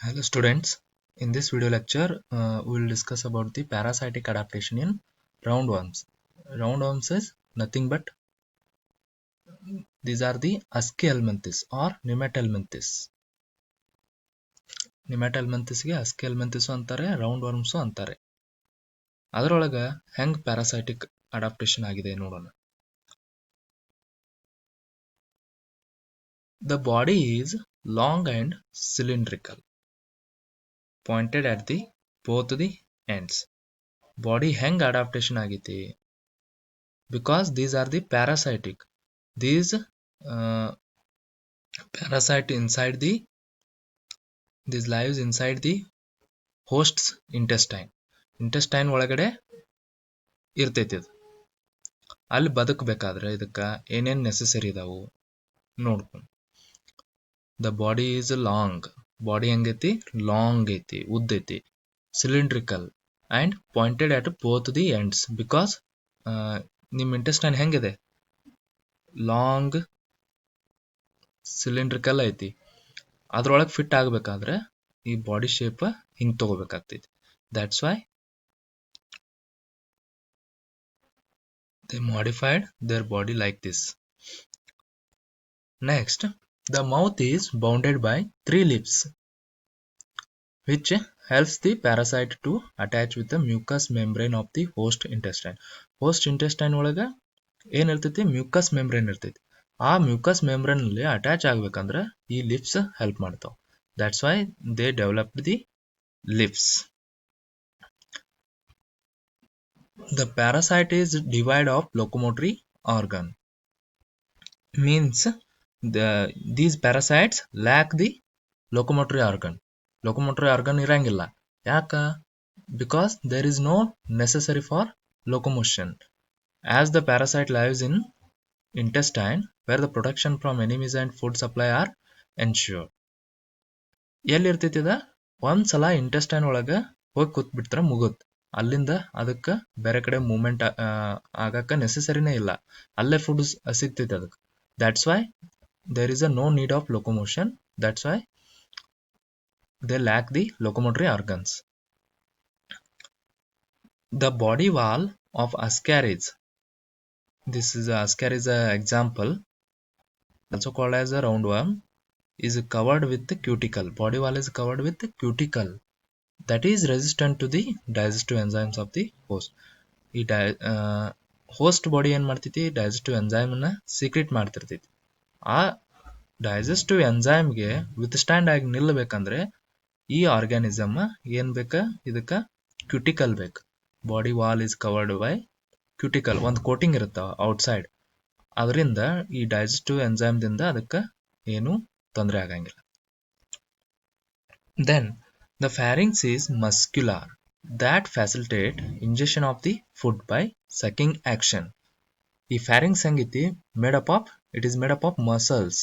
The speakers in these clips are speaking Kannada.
Hello students, in this video lecture we will discuss about the parasitic adaptation in roundworms. Roundworms is nothing but these are the Aschelminthes or Nematelminthes. Nematelminthes ಗೆ Aschelminthes ಅಂತಾರೆ, roundworms ಅಂತಾರೆ. ಅದರೊಳಗ ಹೆಂಗ್ parasitic adaptation ಆಗಿದೆ ನೋಡೋಣ. The body is long and cylindrical, pointed at the both the ends. Body ಹೆಂಗ್ adaptation ಆಗೈತಿ? Because these are the parasitic. These parasite inside the this lives inside the host's intestine ಒಳಗಡೆ ಇರ್ತೈತಿ. ಇದು ಅಲ್ಲಿ ಬದುಕಬೇಕಾದ್ರೆ ಇದಕ್ಕ ಏನೇನ್ ನೆಸೆಸರಿ ಇದಾವು ನೋಡ್ಕೊಂಡು. The body is long, body ಹೆಂಗೈತಿ? ಲಾಂಗ್ ಐತಿ, ಉದ್ದೈತಿ. Cylindrical and pointed at both the ends. Because ನಿಮ್ಮ ಇಂಟೆಸ್ಟೈನ್ ಹೆಂಗಿದೆ? ಲಾಂಗ್ ಸಿಲಿಂಡ್ರಿಕಲ್ ಐತಿ. ಅದ್ರೊಳಗೆ ಫಿಟ್ ಆಗಬೇಕಾದ್ರೆ ಈ ಬಾಡಿ ಶೇಪ್ ಹಿಂಗ್ ತಗೋಬೇಕಾಗ್ತೈತಿ. That's why they modified their body like this. Next, the mouth is bounded by 3 lips, which helps the parasite to attach with the mucous membrane of the host intestine. Host intestine ಒಳಗ ಏನ್ ಇರ್ತೈತಿ? ಮ್ಯೂಕಸ್ ಮೆಂಬ್ರೇನ್ ಇರ್ತೈತಿ. ಆ ಮ್ಯೂಕಸ್ ಮೆಂಬ್ರೇನ್ ಅಲ್ಲಿ ಅಟ್ಯಾಚ್ ಆಗ್ಬೇಕಂದ್ರೆ ಈ ಲಿಪ್ಸ್ ಹೆಲ್ಪ್ ಮಾಡ್ತಾವ. That's why they developed the lips. The parasite is devoid of locomotory organ. Means these parasites lack the locomotory organ. Locomotory organ ಇರಂಗಿಲ್ಲ. ಯಾಕ? Because there is no necessary for locomotion. As the parasite lives in intestine where the protection from enemies and food supply are ensured. ಎಲ್ಲಿರ್ತೈತಿ ಇದ? ಒಂದ್ಸಲ ಇಂಟೆಸ್ಟೈನ್ ಒಳಗ ಹೋಗಿ ಕೂತ್ಬಿಟ್ರೆ ಮುಗುತ್. ಅಲ್ಲಿಂದ ಅದಕ್ಕೆ ಬೇರೆ ಕಡೆ ಮೂವ್ಮೆಂಟ್ ಆಗಕ್ಕೆ ನೆಸೆಸರಿನೇ ಇಲ್ಲ. ಅಲ್ಲೇ ಫುಡ್ ಸಿಗ್ತೈತೆ ಅದಕ್ಕೆ. That's why there is a no need of locomotion. That's why they lack the locomotory organs. The body wall of Ascaris, this is Ascaris example, also called as a roundworm, is covered with the cuticle. Body wall is covered with the cuticle that is resistant to the digestive enzymes of the host. ಈ ಹೋಸ್ಟ್ ಬಾಡಿ ಏನ್ ಮಾಡ್ತೈತಿ? ಡೈಜೆಸ್ಟಿವ್ ಎಂಜೈಮ್ ನ ಸೀಕ್ರೆಟ್ ಮಾಡ್ತಿರ್ತೈತಿ. ಆ ಡೈಜೆಸ್ಟಿವ್ ಎಂಜೈಮ್ಗೆ ವಿತ್ಸ್ಟ್ಯಾಂಡ್ ಆಗಿ ನಿಲ್ಲಬೇಕಂದ್ರೆ ಈ ಆರ್ಗ್ಯಾನಿಸಮ್ ಏನ್ ಬೇಕ? ಇದಕ್ಕ ಕ್ಯೂಟಿಕಲ್ ಬೇಕು. Body wall is covered by cuticle. ಒಂದು ಕೋಟಿಂಗ್ ಇರುತ್ತ ಔಟ್ಸೈಡ್. ಅದರಿಂದ ಈ ಡೈಜೆಸ್ಟಿವ್ ಎಂಜೈಮ್ ದಿಂದ ಅದಕ್ಕ ಏನು ತೊಂದರೆ ಆಗಂಗಿಲ್ಲ. Then the pharynx is muscular that facilitate ingestion of the food by sucking action. ಈ pharynx ಹೆಂಗೈತಿ? it is made up of muscles.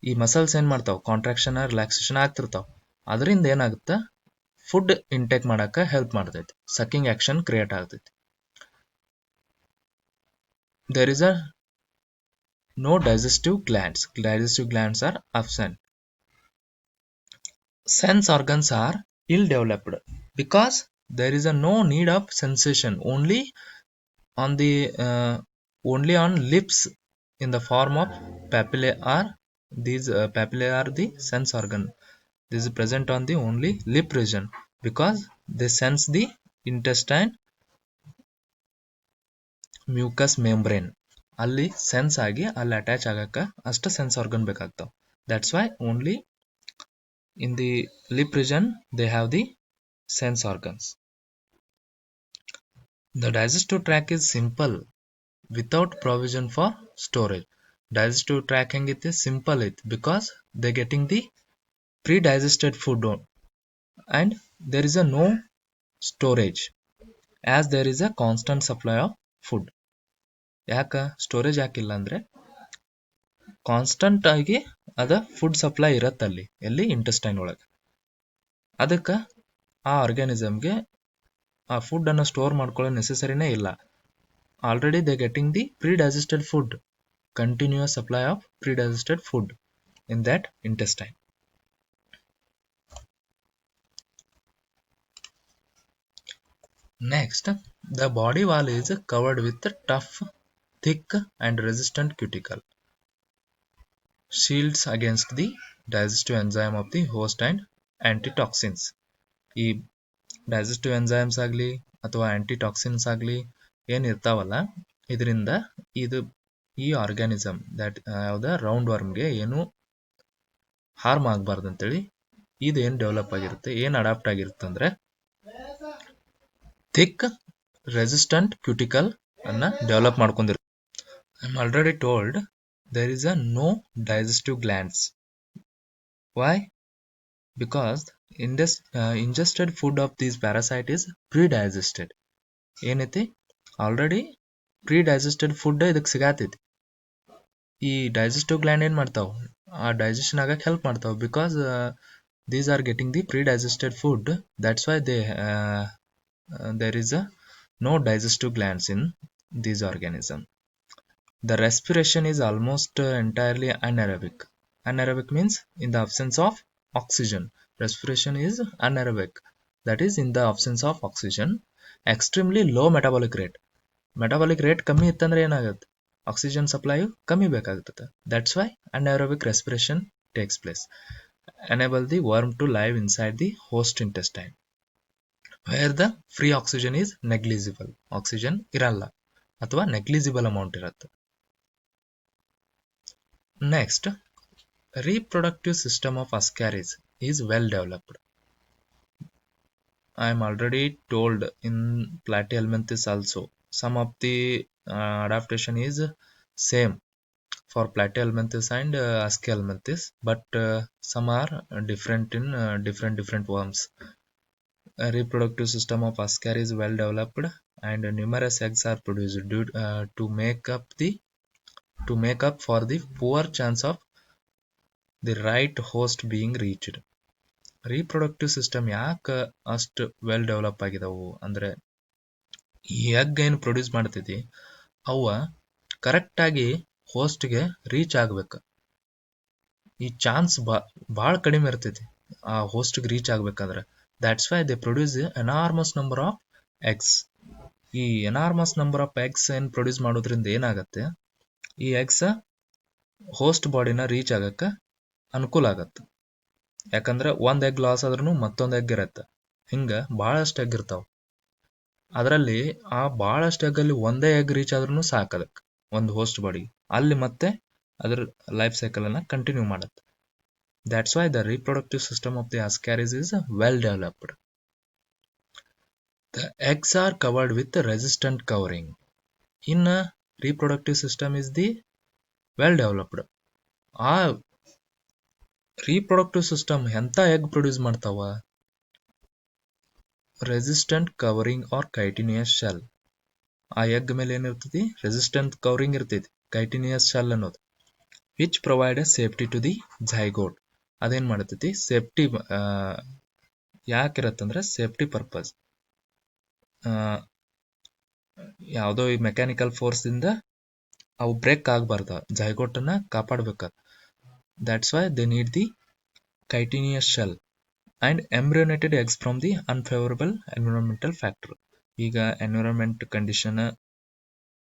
ಈ ಮಸಲ್ಸ್ ಏನ್ ಮಾಡ್ತಾವ? ಕಾಂಟ್ರಾಕ್ಷನ್ ರಿಲ್ಯಾಕ್ಸೇಷನ್ ಆಗ್ತಿರ್ತಾವ. ಅದರಿಂದ ಏನಾಗುತ್ತೆ? ಫುಡ್ ಇಂಟೇಕ್ ಮಾಡಕ ಹೆಲ್ಪ್ ಮಾಡ್ತೈತಿ. ಸಕ್ಕಿಂಗ್ ಆಕ್ಷನ್ ಕ್ರಿಯೇಟ್ ಆಗ್ತೈತಿ. There is no digestive glands. Digestive glands are absent. Sense organs are ill developed because there is no need of sensation. Only on lips in the form of papillae are these papillae are the sense organ. This is present on the only lip region because they sense the intestine mucous membrane. ಅಲ್ಲಿ ಸೆನ್ಸ್ ಆಗಿ ಅಲ್ಲಿ ಅಟ್ಯಾಚ್ ಆಗಕ್ಕ ಅಷ್ಟ ಸೆನ್ಸ್ ಆರ್ಗನ್ ಬೇಕಾಗ್ತಾವ. That's why only in the lip region they have the sense organs. The digestive tract is simple without provision for storage. Digestive tract hengite? Simple it because they getting the pre-digested food on, and there is a no storage as there is a constant supply of food. ಯಾಕ ಸ್ಟೋರೇಜ್ ಹಾಕಿಲ್ಲ ಅಂದ್ರೆ ಕಾನ್ಸ್ಟಂಟ್ ಆಗಿ ಅದ ಫುಡ್ ಸಪ್ಲೈ ಇರತ್ತಲ್ಲಿ, ಎಲ್ಲಿ? ಇಂಟೆಸ್ಟೈನ್ ಒಳಗೆ. ಅದಕ್ಕೆ ಆ ಆರ್ಗ್ಯಾನಿಸಮ್ಗೆ ಆ ಫುಡ್ ಅನ್ನು ಸ್ಟೋರ್ ಮಾಡ್ಕೊಳ್ಳೋ ನೆಸೆಸರಿನೇ ಇಲ್ಲ. Already they getting the pre digested food, continuous supply of pre digested food in that intestine. Next, the body wall is covered with tough, thick and resistant cuticle, shields against the digestive enzyme of the host and antitoxins. ಈ ಡೈಜೆಸ್ಟಿವ್ ಎನ್ಸೈಮ್ಸ್ ಆಗಲಿ ಅಥವಾ ಆಂಟಿಟಾಕ್ಸಿನ್ಸ್ ಆಗಲಿ ಏನಿರ್ತಾವಲ್ಲ, ಇದರಿಂದ ಇದು ಈ ಆರ್ಗ್ಯಾನಿಸಮ್ ದಟ್ ಯಾವುದ ರೌಂಡ್ ವರ್ಮ್ಗೆ ಏನು ಹಾರ್ಮ್ ಆಗಬಾರ್ದು ಅಂತೇಳಿ ಇದೇನು ಡೆವಲಪ್ ಆಗಿರುತ್ತೆ, ಏನು ಅಡಾಪ್ಟ್ ಆಗಿರುತ್ತೆ ಅಂದರೆ ಥಿಕ್ ರೆಸಿಸ್ಟೆಂಟ್ ಕ್ಯೂಟಿಕಲ್ ಅನ್ನ ಡೆವಲಪ್ ಮಾಡ್ಕೊಂಡಿರುತ್ತೆ. I am already told there is a no digestive glands. Why? Because ingested food of these parasite is pre-digested. ಏನೈತಿ ಆಲ್ರೆಡಿ ಪ್ರೀ-ಡೈಜೆಸ್ಟೆಡ್ ಫುಡ್ ಇದಕ್ಕೆ ಸಿಗಾತೈತಿ. ಈ ಡೈಜೆಸ್ಟಿವ್ ಗ್ಲ್ಯಾಂಡ್ ಏನು ಮಾಡ್ತಾವೆ, ಆ ಡೈಜೆಷನ್ ಆಗಕ್ಕೆ ಹೆಲ್ಪ್ ಮಾಡ್ತಾವೆ. Because these are getting the predigested food, that's why there is a no digestive glands in these organisms. The respiration is almost entirely anaerobic. Anaerobic means in the absence of oxygen. Respiration is anaerobic. That is in the absence of oxygen. Extremely low metabolic rate. Metabolic rate ಕಮ್ಮಿ ಇತ್ತಂದ್ರೆ ಏನಾಗುತ್ತೆ, ಆಕ್ಸಿಜನ್ ಸಪ್ಲೈ ಕಮ್ಮಿ ಬೇಕಾಗುತ್ತದೆ. That's why anaerobic respiration takes place. Enable the worm to live inside the host intestine, where the free oxygen is negligible. Oxygen ಇರಲ್ಲ ಅಥವಾ negligible amount ಇರುತ್ತೆ. Next, reproductive system of Ascaris is well developed. I am already told in Platyhelminthes also. Some of the adaptation is same for Platyhelminthes and Ascahelminthes, but some are different in different worms. A reproductive system of Ascaris is well developed, and numerous eggs are produced to make up for the poor chance of the right host being reached. Reproductive system ಯಾಕೆ ಅಷ್ಟು ವೆಲ್ ಡೆವಲಪ್ ಆಗಿದಾವು ಅಂದರೆ, ಈ ಎಗ್ ಏನು ಪ್ರೊಡ್ಯೂಸ್ ಮಾಡ್ತೈತಿ ಅವ ಕರೆಕ್ಟಾಗಿ ಹೋಸ್ಟ್ಗೆ ರೀಚ್ ಆಗ್ಬೇಕು. ಈ ಚಾನ್ಸ್ ಭಾಳ ಕಡಿಮೆ ಇರ್ತೈತಿ ಆ ಹೋಸ್ಟ್ಗೆ ರೀಚ್ ಆಗ್ಬೇಕಾದ್ರೆ. That's why they produce enormous number of eggs. ಈ ಎನಾರ್ಮಸ್ ನಂಬರ್ ಆಫ್ ಎಗ್ಸ್ ಏನು ಪ್ರೊಡ್ಯೂಸ್ ಮಾಡೋದ್ರಿಂದ ಏನಾಗತ್ತೆ, ಈ ಎಗ್ಸ್ ಹೋಸ್ಟ್ ಬಾಡಿನ ರೀಚ್ ಆಗಕ್ಕೆ ಅನುಕೂಲ ಆಗತ್ತೆ. ಯಾಕಂದ್ರೆ ಒಂದು ಎಗ್ ಲಾಸ್ ಆದ್ರೂ ಮತ್ತೊಂದು ಎಗ್ ಇರತ್ತೆ. ಹಿಂಗೆ ಭಾಳಷ್ಟು ಎಗ್ ಇರ್ತಾವೆ. ಅದರಲ್ಲಿ ಆ ಭಾಳಷ್ಟು ಎಗ್ಗಲ್ಲಿ ಒಂದೇ ಎಗ್ ರೀಚ್ ಆದ್ರೂ ಸಾಕದಕ್ಕೆ ಒಂದು ಹೋಸ್ಟ್ ಬಾಡಿ, ಅಲ್ಲಿ ಮತ್ತೆ ಅದ್ರ ಲೈಫ್ ಸೈಕಲ್ ಅನ್ನ ಕಂಟಿನ್ಯೂ ಮಾಡುತ್ತೆ. That's why the reproductive system of the Ascaris is well developed. The eggs are covered with resistant covering. In a reproductive system is the well developed. ಆ ರೀಪ್ರೊಡಕ್ಟಿವ್ ಸಿಸ್ಟಮ್ ಎಂತ ಎಗ್ ಪ್ರೊಡ್ಯೂಸ್ ಮಾಡ್ತಾವ, resistant covering or chitinous shell. ಆ ಎಗ್ ಮೇಲೆ ಏನಿರ್ತೈತಿ, ರೆಸಿಸ್ಟೆಂಟ್ ಕವರಿಂಗ್ ಇರ್ತೈತಿ, ಕೈಟಿನಿಯಸ್ ಶೆಲ್ ಅನ್ನೋದು, which provide a safety to the zygote. ಅದೇನ್ ಮಾಡ್ತೈತಿ, ಸೇಫ್ಟಿ ಯಾಕಿರತ್ತಂದ್ರೆ ಸೇಫ್ಟಿ ಪರ್ಪಸ್. ಯಾವುದೋ ಈ ಮೆಕ್ಯಾನಿಕಲ್ ಫೋರ್ಸ್ದಿಂದ ಅವು ಬ್ರೇಕ್ ಆಗಬಾರ್ದು, ಝೈಗೋಟನ್ನ ಕಾಪಾಡಬೇಕಾದ. That's why they need the chitinous shell and embryonated eggs from the unfavorable environmental factor. ಈಗ ಎನ್ವಿರಾನ್ಮೆಂಟ್ ಕಂಡೀಷನ್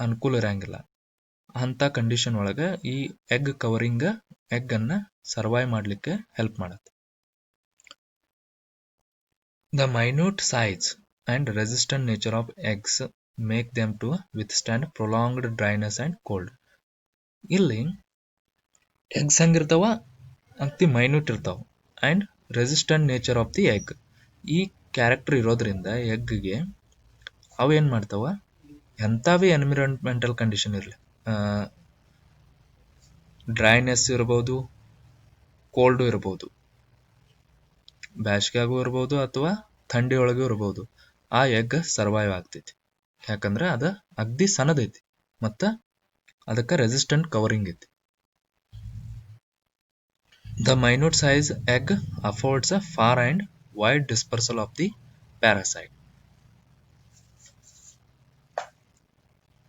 ಅನುಕೂಲ ಇರಂಗಿಲ್ಲ, ಅಂಥ ಕಂಡೀಷನ್ ಒಳಗೆ ಈ ಎಗ್ ಕವರಿಂಗ್ ಎಗ್ ಅನ್ನ ಸರ್ವೈವ್ ಮಾಡಲಿಕ್ಕೆ ಹೆಲ್ಪ್ ಮಾಡುತ್ತೆ. The minute size and resistant nature of eggs make them to withstand prolonged dryness and cold. ಇಲ್ಲಿ ಎಗ್ಸ್ ಹೆಂಗಿರ್ತಾವ, ಅತಿ ಮೈನ್ಯೂಟ್ ಇರ್ತಾವ and resistant nature of the egg. ಈ ಕ್ಯಾರೆಕ್ಟರ್ ಇರೋದ್ರಿಂದ ಎಗ್ಗೆ ಅವು ಏನು ಮಾಡ್ತಾವ, ಎಂಥವೇ ಎನ್ವಿರಾನ್ಮೆಂಟಲ್ ಕಂಡೀಷನ್ ಇರಲಿ, ಡ್ರೈನೆಸ್ ಇರ್ಬೋದು, ಕೋಲ್ಡು ಇರ್ಬೋದು, ಬ್ಯಾಸ್ಗ್ಯಾಗೂ ಇರ್ಬೋದು ಅಥವಾ ಥಂಡಿ ಒಳಗೂ ಇರ್ಬೋದು, ಆ ಎಗ್ ಸರ್ವೈವ್ ಆಗ್ತೈತಿ. ಯಾಕಂದ್ರೆ ಅದು ಅಗ್ದಿ ಸಣ್ಣದೈತಿ ಮತ್ತು ಅದಕ್ಕೆ ರೆಸಿಸ್ಟೆಂಟ್ ಕವರಿಂಗ್ ಐತಿ. The minute size egg affords a far and wide dispersal of the parasite.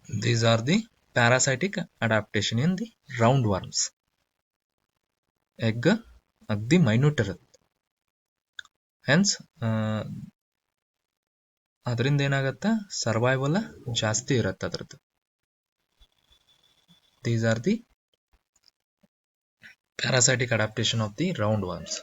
These are the parasitic adaptation in the roundworms. Egg agdi minute irutte. Hence ಅದರಿಂದ ಏನಾಗುತ್ತೆ, ಸರ್ವೈವಲ್ ಜಾಸ್ತಿ ಇರುತ್ತೆ ಅದ್ರದ್ದು. These are the parasitic adaptation of the round worms.